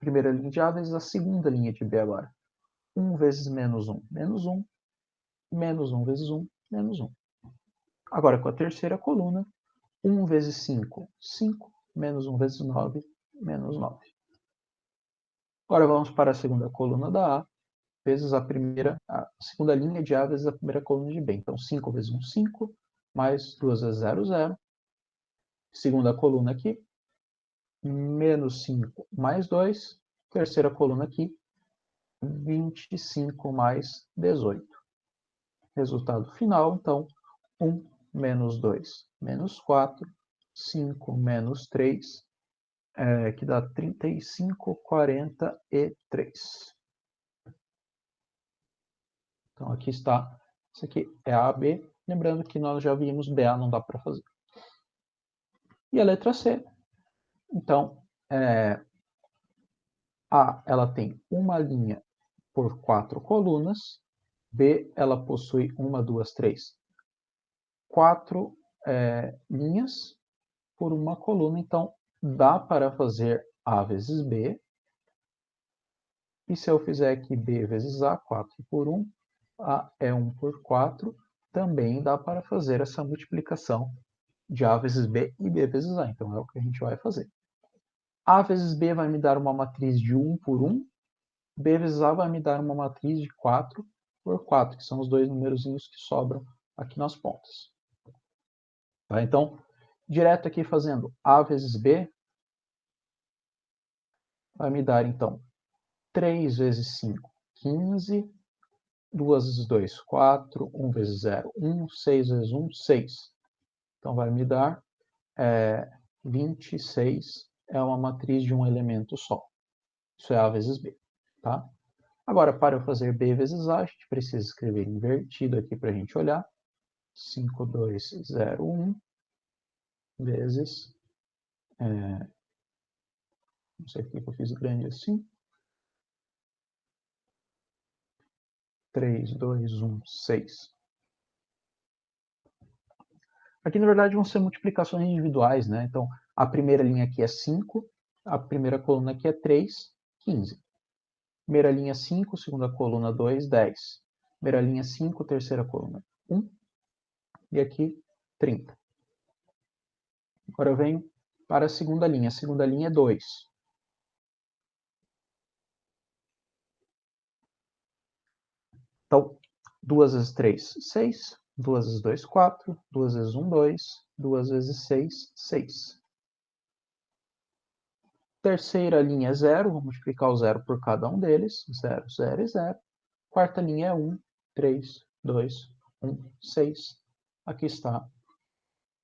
Primeira linha de A vezes a segunda linha de B agora. 1 vezes menos 1, menos 1. Menos 1 vezes 1, menos 1. Agora com a terceira coluna, 1 vezes 5, 5. Menos 1 vezes 9, menos 9. Agora vamos para a segunda coluna da A, vezes a segunda linha de A vezes a primeira coluna de B. Então, 5 vezes 1, 5, mais 2 vezes 0, 0. Segunda coluna aqui, menos 5 mais 2. Terceira coluna aqui, 25 mais 18. Resultado final, então, 1 menos 2 menos 4, 5 menos 3 que dá 35,43. Então, aqui está. Isso aqui é A, B. Lembrando que nós já vimos BA, não dá para fazer. E a letra C. Então, A, ela tem uma linha por 4 colunas. B, ela possui 1, 2, 3, 4 linhas por uma coluna. Então, dá para fazer A vezes B. E se eu fizer aqui B vezes A, 4 por 1, A é 1 por 4, também dá para fazer essa multiplicação de A vezes B e B vezes A. Então, é o que a gente vai fazer. A vezes B vai me dar uma matriz de 1 por 1. B vezes A vai me dar uma matriz de 4 por 4, que são os dois numerozinhos que sobram aqui nas pontas. Tá? Então, direto aqui fazendo A vezes B, vai me dar, então, 3 vezes 5, 15. 2 vezes 2, 4. 1 vezes 0, 1. 6 vezes 1, 6. Então, vai me dar 26. É uma matriz de um elemento só. Isso é A vezes B. Tá? Agora, para eu fazer B vezes A, a gente precisa escrever invertido aqui para a gente olhar. 5, 2, 0, 1 vezes... não sei porque eu fiz grande assim. 3, 2, 1, 6. Aqui, na verdade, vão ser multiplicações individuais, né? Então, a primeira linha aqui é 5, a primeira coluna aqui é 3, 15. Primeira linha 5, segunda coluna 2, 10. Primeira linha 5, terceira coluna 1. E aqui 30. Agora eu venho para a segunda linha. A segunda linha é 2. Então, 2 vezes 3, 6. 2 vezes 2, 4. 2 vezes 1, 2. 2 vezes 6, 6. Terceira linha é 0. Vou multiplicar o 0 por cada um deles. 0, 0 e 0. Quarta linha é 1, 3, 2, 1, 6. Aqui está.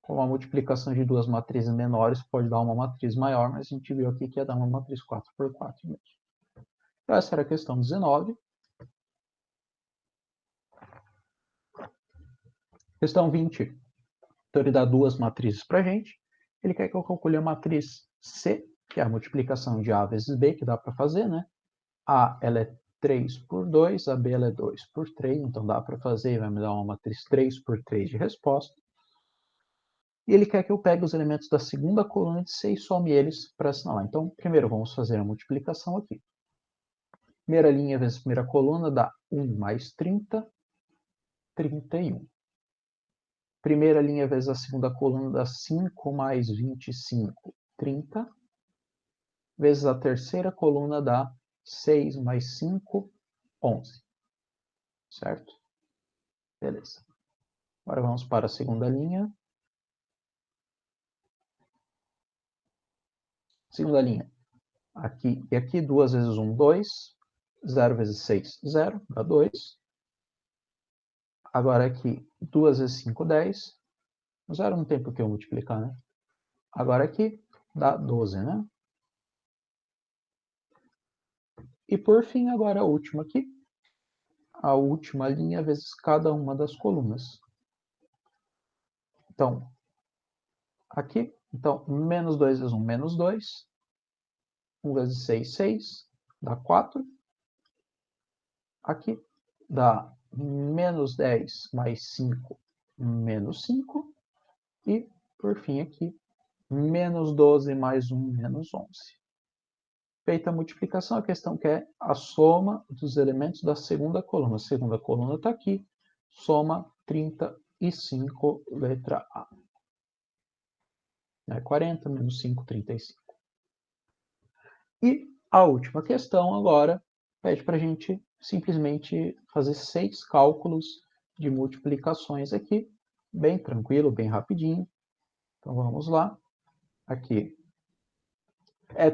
Com a multiplicação de duas matrizes menores, pode dar uma matriz maior, mas a gente viu aqui que ia dar uma matriz 4 por 4 mesmo. Então, essa era a questão 19. Questão 20. Então, ele dá duas matrizes para a gente. Ele quer que eu calcule a matriz C, que é a multiplicação de A vezes B, que dá para fazer, né? A, ela é 3 por 2, a B, ela é 2 por 3, então dá para fazer, vai me dar uma matriz 3 por 3 de resposta. E ele quer que eu pegue os elementos da segunda coluna de C e some eles para assinalar. Então, primeiro vamos fazer a multiplicação aqui. Primeira linha vezes primeira coluna dá 1 mais 30, 31. Primeira linha vezes a segunda coluna dá 5 mais 25, 30. Vezes a terceira coluna dá 6 mais 5, 11. Certo? Beleza. Agora vamos para a segunda linha. Segunda linha. Aqui e aqui, 2 vezes 1, 2. 0 vezes 6, 0. Dá 2. Agora aqui, 2 vezes 5, 10. 0 não tem por que eu multiplicar, né? Agora aqui, dá 12, né? E por fim, agora a última aqui. A última linha vezes cada uma das colunas. Então, aqui, então, menos 2 vezes 1, menos 2. 1 vezes 6, 6. Dá 4. Aqui, dá menos 10 mais 5, menos 5. E, por fim, aqui, menos 12 mais 1, menos 11. Feita a multiplicação, a questão quer a soma dos elementos da segunda coluna. A segunda coluna está aqui, soma 35, letra A. 40 menos 5, 35. E a última questão agora pede para a gente simplesmente fazer 6 cálculos de multiplicações aqui, bem tranquilo, bem rapidinho. Então vamos lá. Aqui.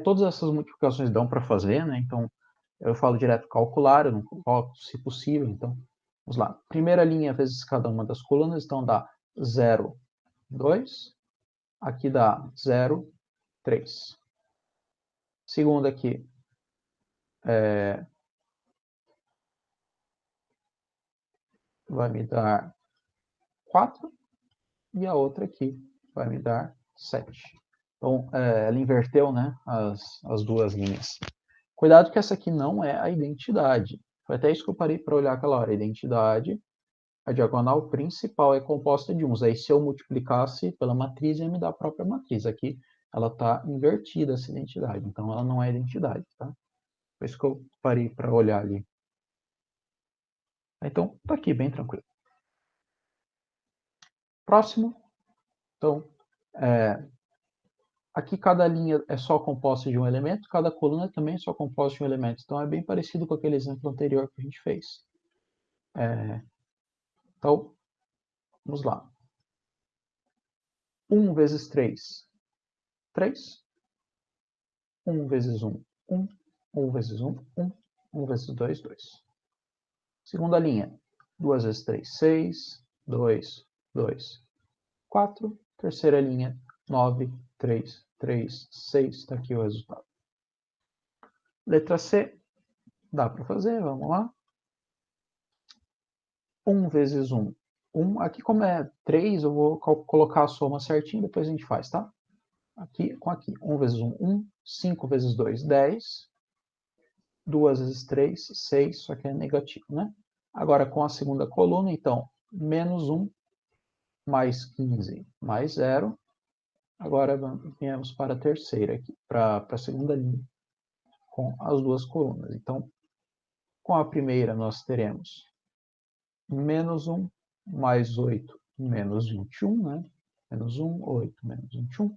Todas essas multiplicações dão para fazer, né? Então eu falo direto calcular, eu não coloco se possível. Então vamos lá. Primeira linha vezes cada uma das colunas, então dá 0, 2. Aqui dá 0, 3. Segunda aqui vai me dar 4 e a outra aqui vai me dar 7. Então, ela inverteu, né, as duas linhas. Cuidado que essa aqui não é a identidade. Foi até isso que eu parei para olhar aquela hora. A identidade, a diagonal principal é composta de uns. Aí, se eu multiplicasse pela matriz, ia me dar a própria matriz. Aqui, ela está invertida, essa identidade. Então, ela não é identidade, tá? Foi isso que eu parei para olhar ali. Então, tá aqui, bem tranquilo. Próximo. Então, aqui cada linha é só composta de um elemento, cada coluna também é só composta de um elemento. Então, é bem parecido com aquele exemplo anterior que a gente fez. Então, vamos lá. 1 vezes 3, 3. 1 vezes 1, 1. 1 vezes 1, 1. 1 vezes 2, 2. Segunda linha. 2 vezes 3, 6. 2, 2, 4. Terceira linha. 9, 3, 3, 6. Está aqui o resultado. Letra C. Dá para fazer, vamos lá. 1 vezes 1, 1. Aqui, como é 3, eu vou colocar a soma certinho, depois a gente faz, tá? Aqui com aqui. 1 vezes 1, 1. 5 vezes 2, 10. 2 vezes 3, 6, só que é negativo, né? Agora, com a segunda coluna, então, menos 1, mais 15, mais 0. Agora, viemos para a terceira aqui, para a segunda linha, com as duas colunas. Então, com a primeira, nós teremos menos 1, mais 8, menos 21, né? Menos 1, 8, menos 21.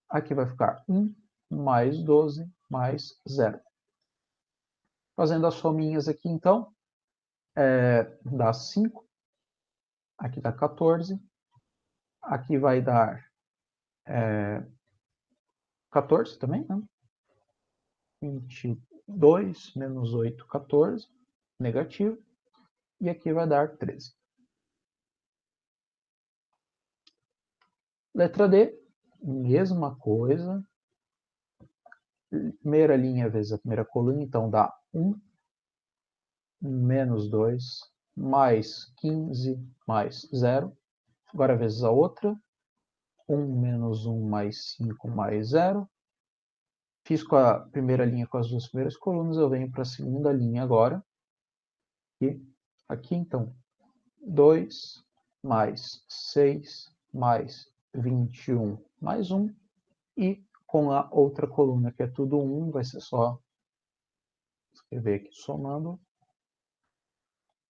Aqui vai ficar 1, mais 12, mais 0. Fazendo as sominhas aqui, então, dá 5. Aqui dá 14. Aqui vai dar 14 também, né? 22 menos 8, 14. Negativo. E aqui vai dar 13. Letra D, mesma coisa. Primeira linha vezes a primeira coluna, então dá 1 menos 2 mais 15 mais 0. Agora vezes a outra. 1 menos 1 mais 5 mais 0. Fiz com a primeira linha com as duas primeiras colunas, eu venho para a segunda linha agora. E aqui, então, 2 mais 6 mais 21 mais 1. E com a outra coluna, que é tudo 1, vai ser só escrever aqui somando.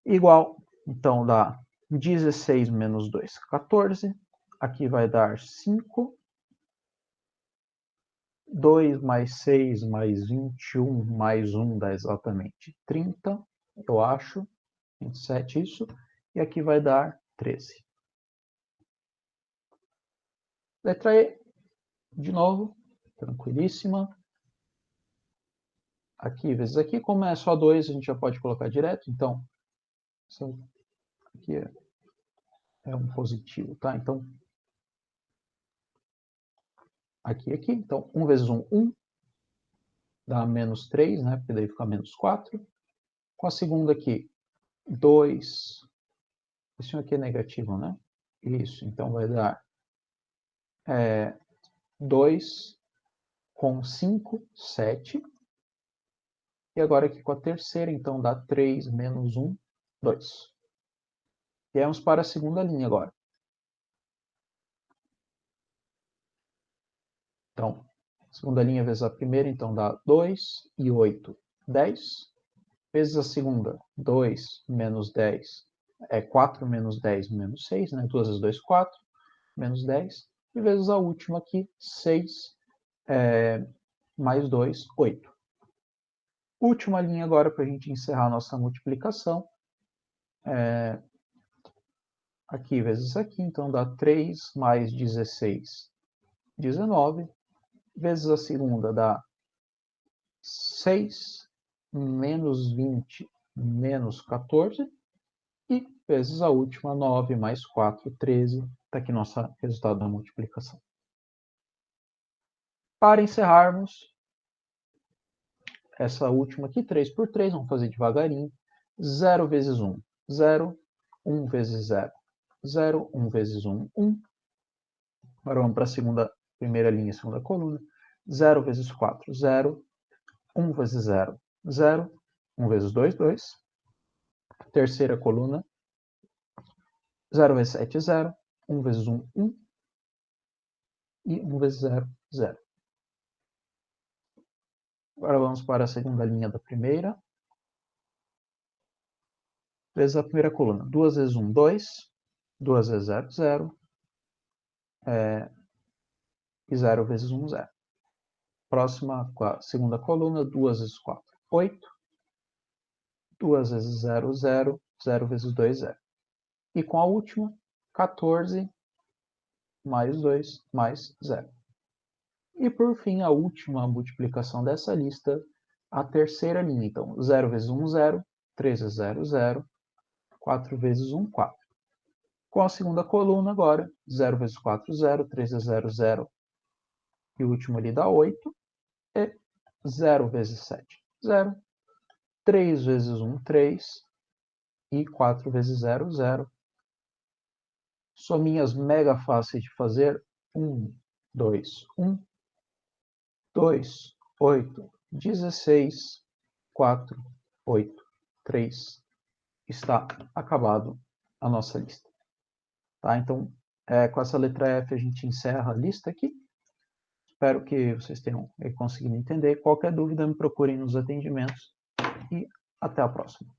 Igual, então, dá 16 menos 2, 14. Aqui vai dar 5. 2 mais 6 mais 21 mais 1 dá exatamente 30, eu acho. 27, isso. E aqui vai dar 13. Letra E, de novo, tranquilíssima. Aqui vezes aqui, como é só 2, a gente já pode colocar direto. Então, isso aqui é um positivo, tá? Então, aqui. Então, 1 vezes 1, 1. Dá menos 3, né? Porque daí fica menos 4. Com a segunda aqui, 2. Isso aqui é negativo, né? Isso, então vai dar 2 com 5, 7. E agora aqui com a terceira, então dá 3 menos 1, 2. Viemos para a segunda linha agora. Então, segunda linha vezes a primeira, então dá 2 e 8, 10. Vezes a segunda, 2 menos 10 é 4 menos 10 menos 6, né? 2 vezes 2, 4, menos 10. E vezes a última aqui, 6 mais 2, 8. Última linha agora para a gente encerrar a nossa multiplicação. Aqui vezes aqui, então dá 3 mais 16, 19. Vezes a segunda dá 6 menos 20 menos 14. E vezes a última, 9 mais 4, 13. Está aqui nosso resultado da multiplicação. Para encerrarmos, essa última aqui, 3 por 3, vamos fazer devagarinho. 0 vezes 1, 0. 1 vezes 0, 0. 1 vezes 1, 1. Agora vamos para a primeira linha, segunda coluna. 0 vezes 4, 0. 1 vezes 0, 0. 1 vezes 2, 2. Terceira coluna. 0 vezes 7, 0. 1 vezes 1, 1. E 1 vezes 0, 0. Agora vamos para a segunda linha da primeira. Vezes a primeira coluna. 2 vezes 1, 2. 2 vezes 0, 0. E 0 vezes 1, 0. Próxima, segunda coluna. 2 vezes 4, 8. 2 vezes 0, 0. 0 vezes 2, 0. E com a última, 14 mais 2 mais 0. E por fim, a última multiplicação dessa lista, a terceira linha. Então, 0 vezes 1, 0. 3 vezes 0, 0. 4 vezes 1, 4. Com a segunda coluna agora, 0 vezes 4, 0. 3 vezes 0, 0. E o último ali dá 8. E 0 vezes 7, 0. 3 vezes 1, 3. E 4 vezes 0, 0. Sominhas mega fáceis de fazer. 1, 2, 1. 2, 8, 16, 4, 8, 3. Está acabado a nossa lista. Tá? Então, com essa letra F a gente encerra a lista aqui. Espero que vocês tenham conseguido entender. Qualquer dúvida, me procurem nos atendimentos. E até a próxima.